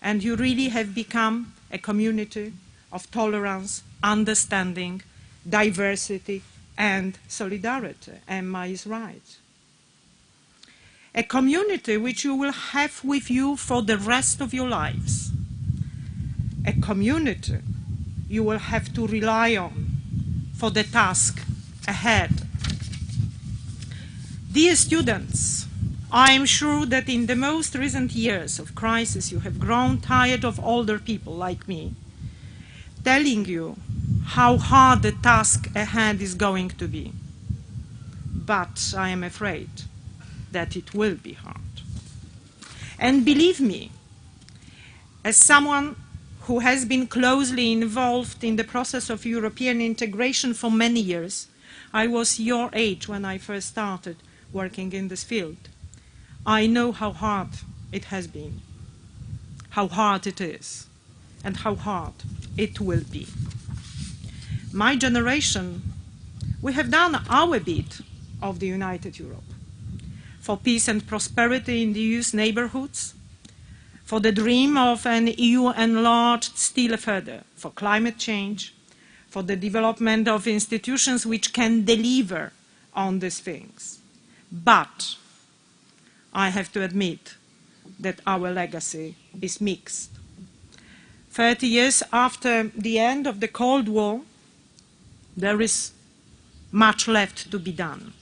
and you really have become a community of tolerance, understanding, diversity, and solidarity. Emma is right. A community which you will have with you for the rest of your lives. A community you will have to rely on for the task ahead. Dear students, I am sure that in the most recent years of crisis you have grown tired of older people like me, telling you how hard the task ahead is going to be. But I am afraid that it will be hard. And believe me, as someone who has been closely involved in the process of European integration for many years, I was your age when I first started working in this field. I know how hard it has been, how hard it is, and how hard it will be. My generation, we have done our bit of the United Europe for peace and prosperity in the EU's neighborhoods, for the dream of an EU enlarged still further, for climate change, for the development of institutions which can deliver on these things. But I have to admit that our legacy is mixed. 30 years after the end of the Cold War, there is much left to be done.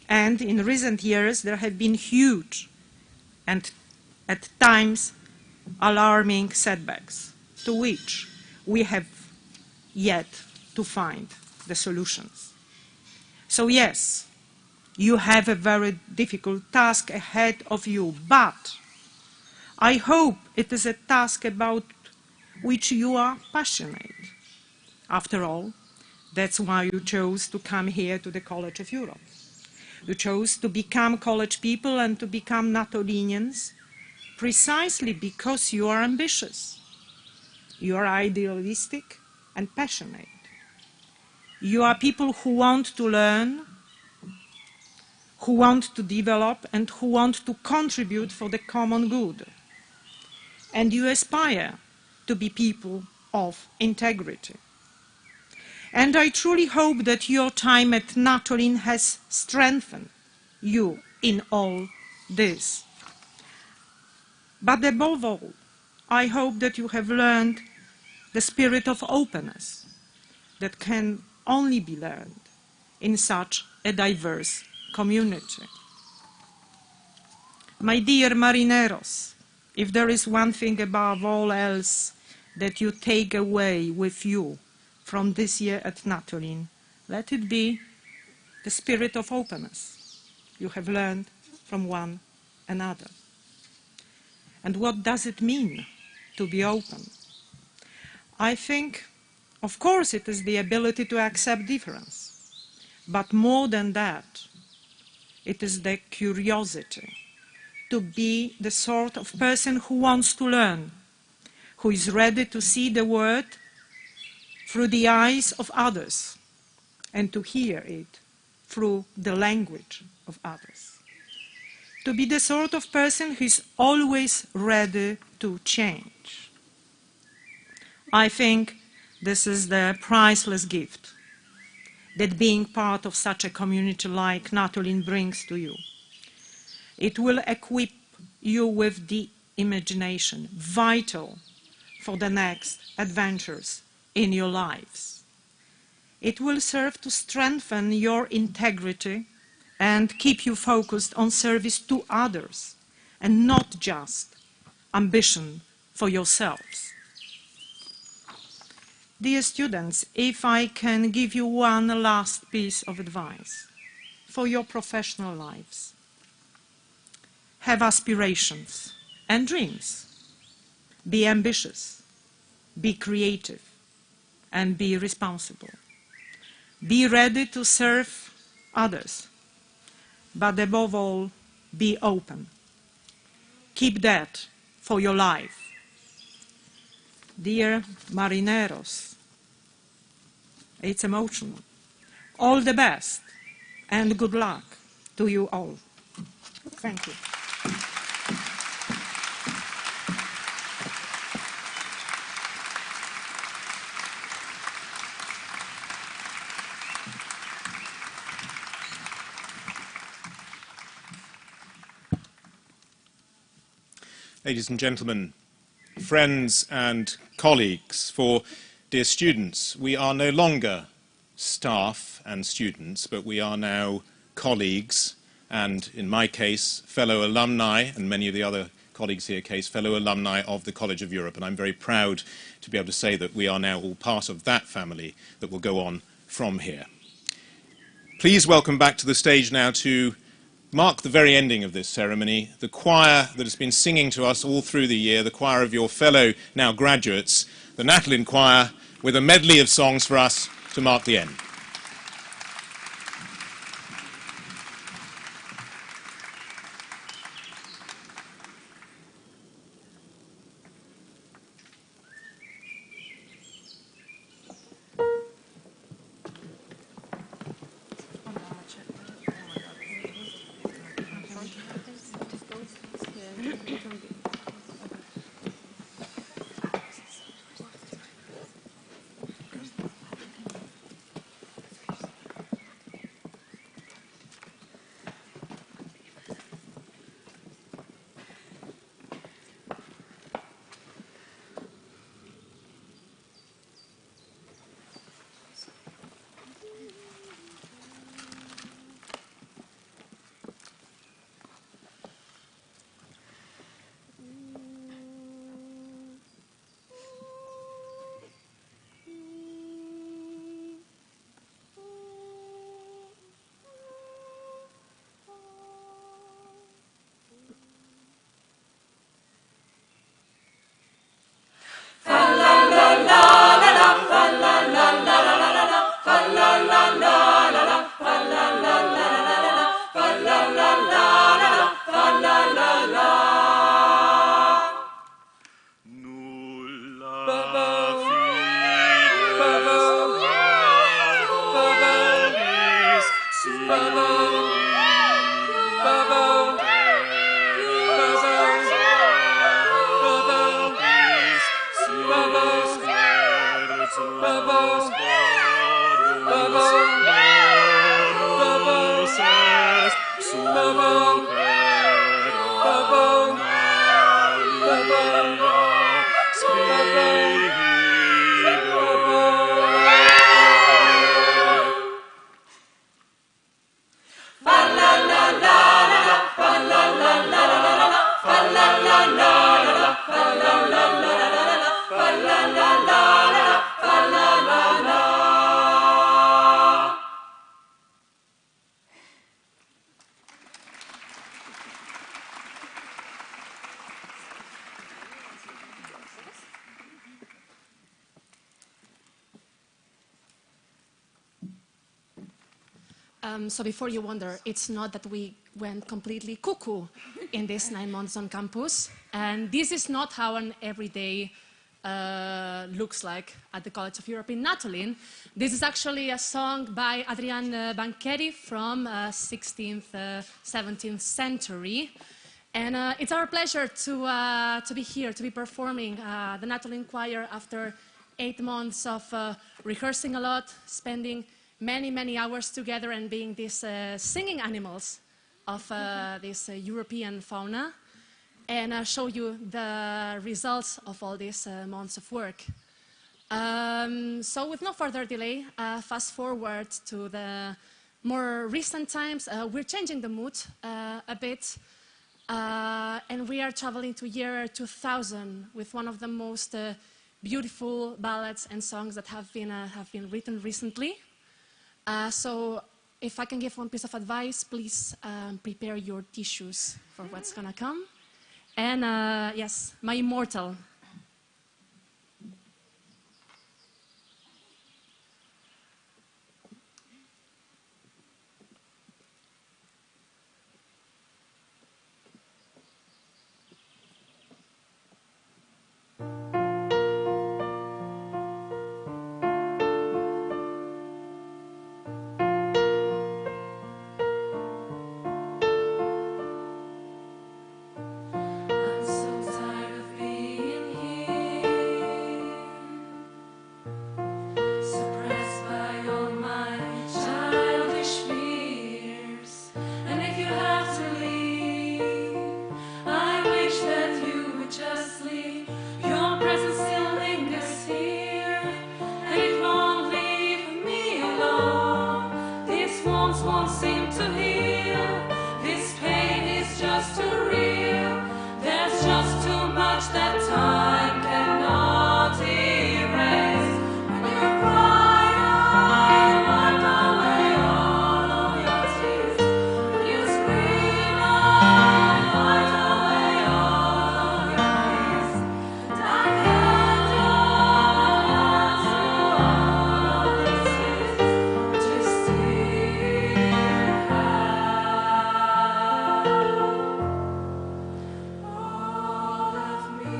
And in recent years, there have been huge and at times alarming setbacks to which we have yet to find the solutions. So yes, you have a very difficult task ahead of you, but I hope it is a task about which you are passionate. After all, that's why you chose to come here to the College of Europe. You chose to become college people and to become Natolinians precisely because you are ambitious. You are idealistic and passionate. You are people who want to learn, who want to develop, and who want to contribute for the common good. And you aspire to be people of integrity. And I truly hope that your time at Natolin has strengthened you in all this. But above all, I hope that you have learned the spirit of openness that can only be learned in such a diverse community. My dear marineros, if there is one thing above all else that you take away with you from this year at Natolin, let it be the spirit of openness you have learned from one another. And what does it mean to be open? I think, of course, it is the ability to accept difference. But more than that, it is the curiosity to be the sort of person who wants to learn, who is ready to see the world through the eyes of others and to hear it through the language of others. To be the sort of person who is always ready to change. I think this is the priceless gift that being part of such a community like Natolin brings to you. It will equip you with the imagination vital for the next adventures in your lives. It will serve to strengthen your integrity and keep you focused on service to others and not just ambition for yourselves. Dear students, if I can give you one last piece of advice for your professional lives, have aspirations and dreams. Be ambitious, be creative, and be responsible. Be ready to serve others, but above all, be open. Keep that for your life. Dear marineros, it's emotional. All the best and good luck to you all. Thank you. Ladies and gentlemen, friends and colleagues, for dear students, we are no longer staff and students, but we are now colleagues and, in my case, fellow alumni, and many of the other colleagues here case, fellow alumni of the College of Europe. And I'm very proud to be able to say that we are now all part of that family that will go on from here. Please welcome back to the stage now to mark the very ending of this ceremony, the choir that has been singing to us all through the year, the choir of your fellow now graduates, the Natolin Choir, with a medley of songs for us to mark the end. So before you wonder, it's not that we went completely cuckoo in these 9 months on campus. And this is not how an everyday looks like at the College of Europe in Natolin. This is actually a song by Adrian Banchetti from 16th, 17th century. And it's our pleasure to be here, to be performing the Natolin Choir after 8 months of rehearsing a lot, spending many, many hours together and being these singing animals of this European fauna, and show you the results of all these months of work. So with no further delay, fast forward to the more recent times. We're changing the mood a bit, and we are traveling to year 2000 with one of the most beautiful ballads and songs that have been written recently. So if I can give one piece of advice, please prepare your tissues for what's gonna come. And yes, my immortal. Won't seem to heal. This pain is just too real. There's just too much that time cannot erase. When you cry, I wipe away all of your tears. When you scream, I wipe away all of your fears. And I can't answer all of these years, but you still all of me.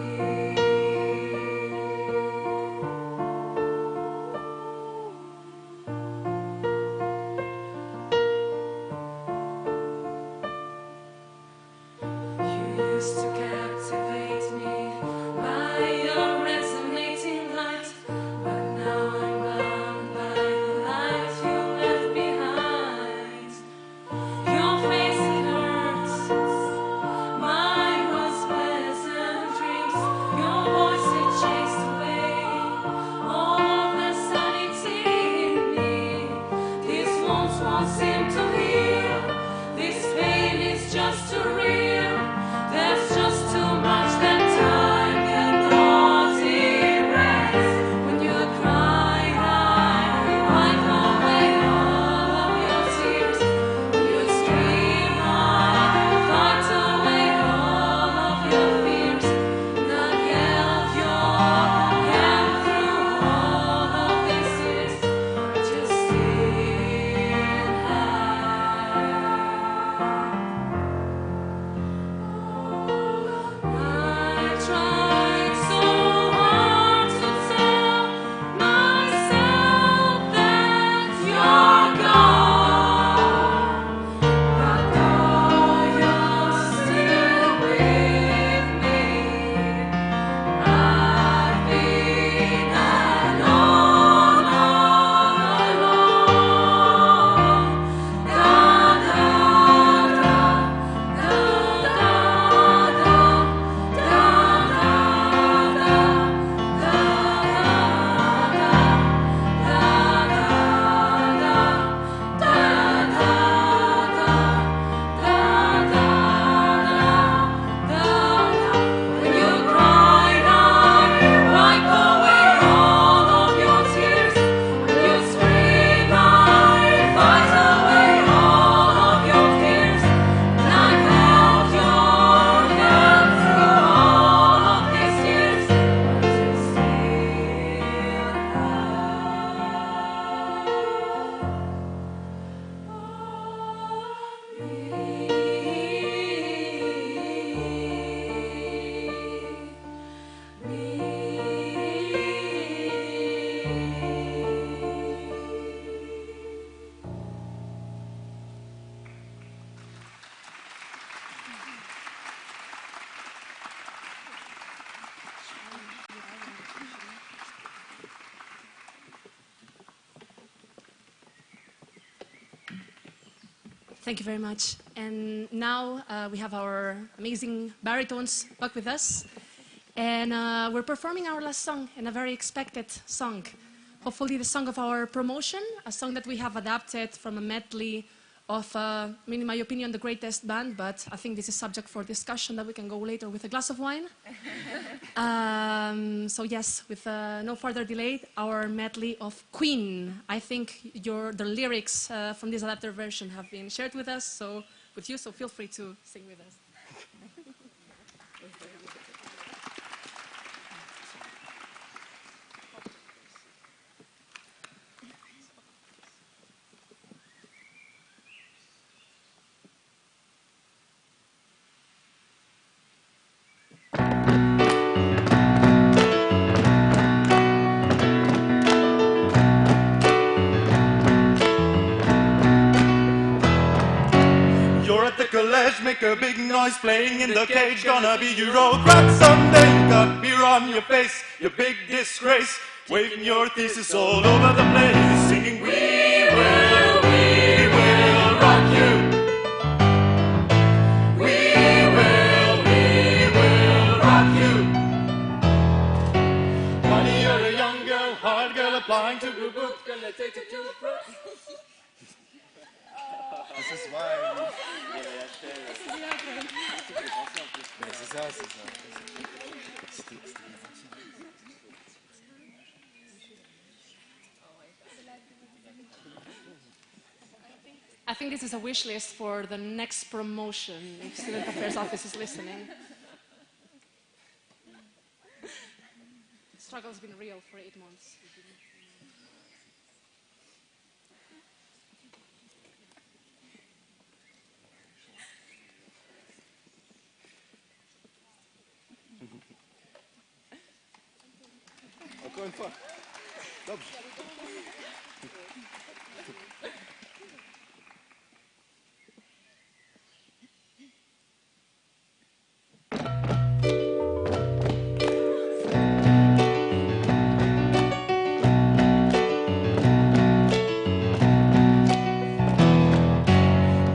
You used to captivate me by your resonating light, but now I'm bound by the light you left behind. Your face it hurts, mine was pleasant dreams. Your voice it chased away all the sanity in me. These wounds won't seem to heal. This pain is just too real. There's just Thank you very much. And now we have our amazing baritones back with us. And we're performing our last song, and a very expected song. Hopefully the song of our promotion, a song that we have adapted from a medley of, in my opinion, the greatest band, but I think this is subject for discussion that we can go later with a glass of wine. So yes, with no further delay, our medley of Queen. I think the lyrics from this adapted version have been shared with us, so with you, so feel free to sing with us. College, make a big noise playing in the cage. Gonna be Eurocrat someday. You got beer on your face, your big disgrace, waving your thesis all over the place, singing we will rock you. We will rock you. Honey, you're a young girl, hard girl, applying to Blue Book, gonna take it to the pro. Das ist wahr. C'est ça, c'est ça. I think this is a wish list for the next promotion, if Student Affairs Office is listening. The struggle's been real for 8 months. Encore une fois. Dobrze.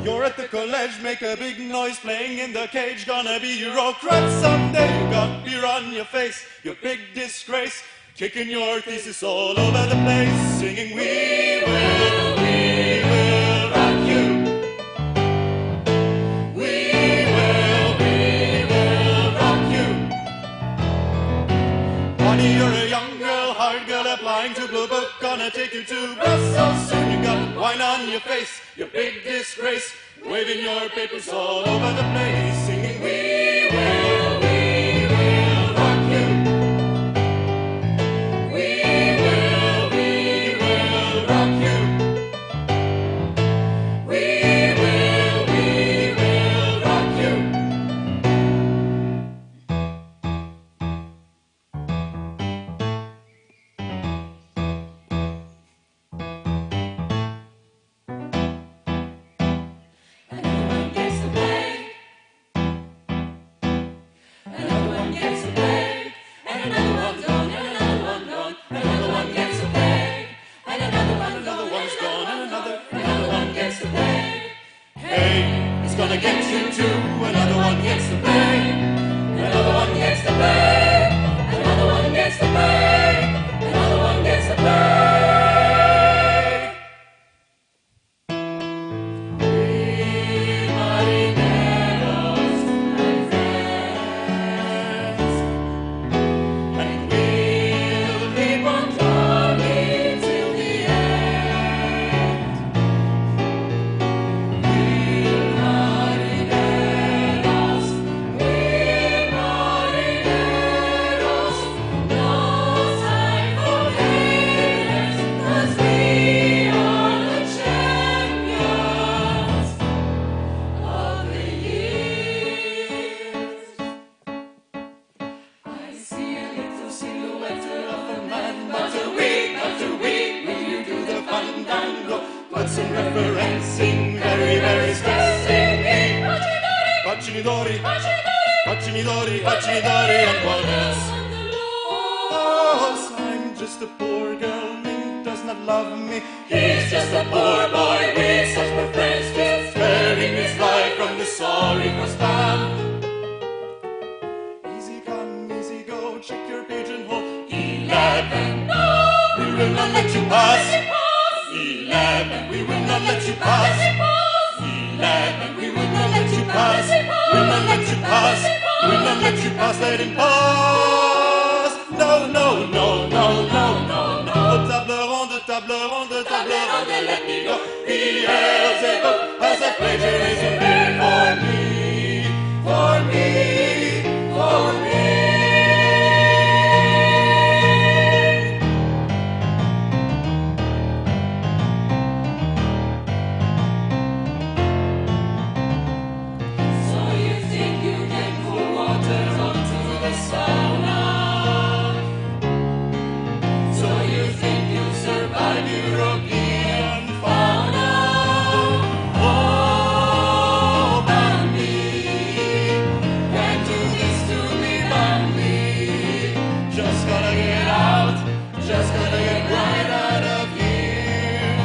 You're at the college, make a big noise playing in the cage. Gonna be Eurocrat someday. You got beer on your face, your big disgrace, kicking your thesis all over the place, singing we will rock you. We will rock you. Honey, you're a young girl, hard girl, applying to Blue Book, gonna take you to Brussels soon. You got wine on your face, your big disgrace, waving your papers all over the place, singing we will rock you. We will rock you. We will rock you. Another one gets to play. Another one gets to play. And another one's gone, and another one gone. Another one gets to play. And another one's gone, and another one gets to play. Hey, it's gonna get you too. Another one gets to play. Another one gets to play. Another one gets to play. Another one gets to play. Marineros and friends, and we'll keep on talking till the end. We're marineros, no time for haters, 'cause we are the champions of the years. I see a little silhouette of a man, not a week, will you do the fandango? Put some referencing, very, very stressing me. Faccinidori, and what else? Oh, I'm just a poor girl, Mink does not love me. He's just a poor boy with such preference to sparing his life from the sorry for stand. Easy come, easy go, check your pigeonhole. 11, no, we will not let you pass. 11, we will not let you pass. 11, we will not let you pass. We'll not let you pass. We'll not let you pass. Let him pass. No, no, no, no, no, no, no. Table ronde, table ronde, table ronde, let me go. Beelzebub has a plagiarism there for me, for me, for me. So you think you can pour water onto the sauna? So you think you'll survive European fauna? Oh, Bambi, can't do this to me, Bambi. Just gotta get out, just gotta get right out of here.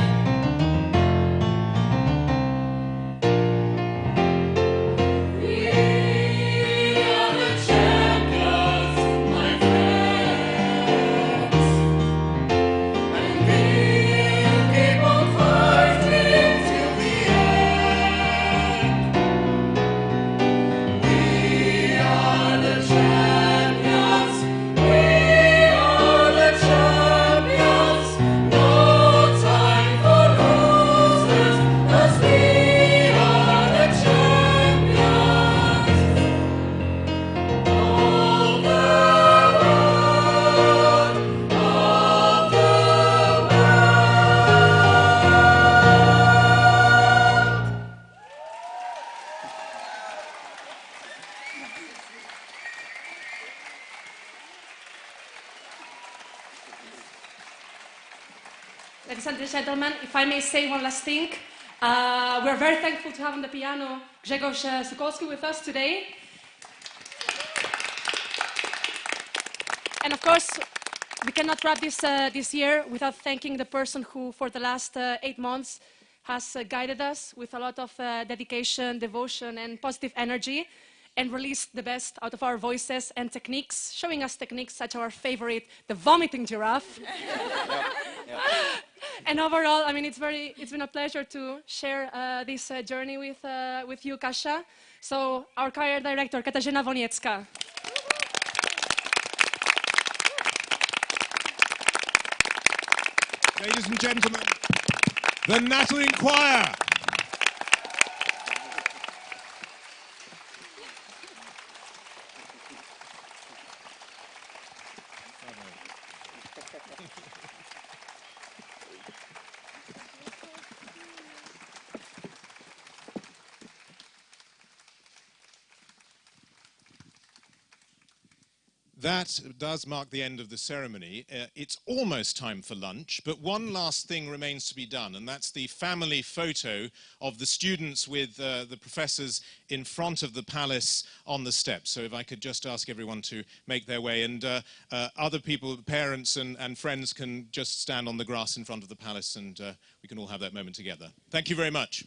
We are the champions, my friends, And we'll keep on fighting till the end. We are the champions, we are the champions. No time for losers, 'cause we are the champions. Of the world, of the world. Ladies and gentlemen, if I may say one last thing, we're very thankful to have on the piano Grzegorz Sokolski with us today. And of course, we cannot wrap this year without thanking the person who, for the last 8 months, has guided us with a lot of dedication, devotion, and positive energy, and released the best out of our voices and techniques, showing us techniques such as our favorite, the vomiting giraffe. And overall, I mean, it's been a pleasure to share this journey with you, Kasia. So, our choir director, Katarzyna Woniecka. Ladies and gentlemen, the Natolin Choir. That does mark the end of the ceremony. It's almost time for lunch, but one last thing remains to be done, and that's the family photo of the students with the professors in front of the palace on the steps. So if I could just ask everyone to make their way, and other people, parents and friends, can just stand on the grass in front of the palace, and we can all have that moment together. Thank you very much.